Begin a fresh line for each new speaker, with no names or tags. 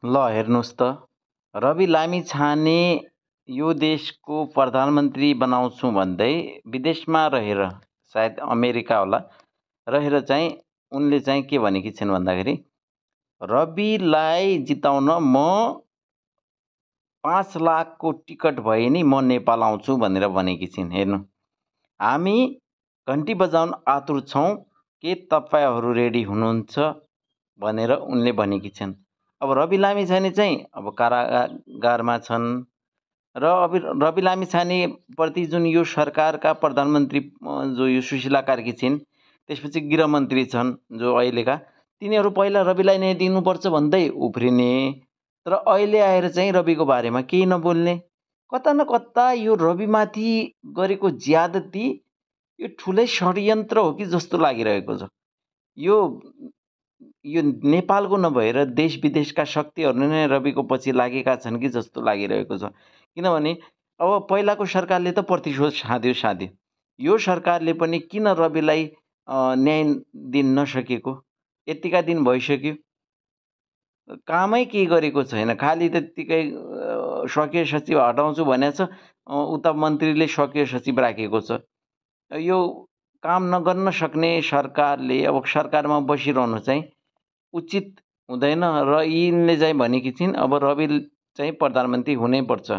ल हेर्नुहोस् त, रवि लामिछाने यो देशको प्रधानमन्त्री बनाउँछु भन्दै विदेशमा रहेर, सायद अमेरिका होला, रहेर चाहिँ उनले चाहिँ के भनेकी छिन् भन्दाखेरि रविलाई जिताउन म 5 लाखको टिकट भए नि म नेपाल आउँछु भनेर भनेकी छिन्। हेर्नु, हामी घन्टी बजाउन आतुर छौँ, के तपाईँहरू रेडी हुनुहुन्छ भनेर उनले भनेकी छिन्। अब रवि लामिछाने चाहिँ अब कारागारमा छन् र अब रवि लामिछानेप्रति जुन यो सरकारका प्रधानमन्त्री जो यो सुशीला कार्की छिन्, त्यसपछि गृहमन्त्री छन् जो अहिलेका, तिनीहरू पहिला रविलाई नै दिनुपर्छ भन्दै उफ्रिने, तर अहिले आएर चाहिँ रविको बारेमा केही नबोल्ने। कता न कता यो रविमाथि गरेको ज्यादती यो ठुलै षड्यन्त्र हो कि जस्तो लागिरहेको छ। यो यो नेपालको नभएर देश विदेशका शक्तिहरू नै रविको पछि लागेका छन् कि जस्तो लागिरहेको छ। किनभने अब पहिलाको सरकारले त प्रतिशोध साध्यो, यो सरकारले पनि किन रविलाई न्याय दिन नसकेको? यतिका दिन भइसक्यो, कामै केही गरेको छैन। खालि त्यत्तिकै स्वकीय सचिव हटाउँछु भनेको छ, उता मन्त्रीले स्वकीय सचिव राखेको छ। यो काम नगर्न सक्ने सरकारले अब सरकारमा बसिरहनु चाहिँ उचित हुँदैन र यिनले चाहिँ भनेकी छिन् अब रवि चाहिँ प्रधानमन्त्री हुनैपर्छ।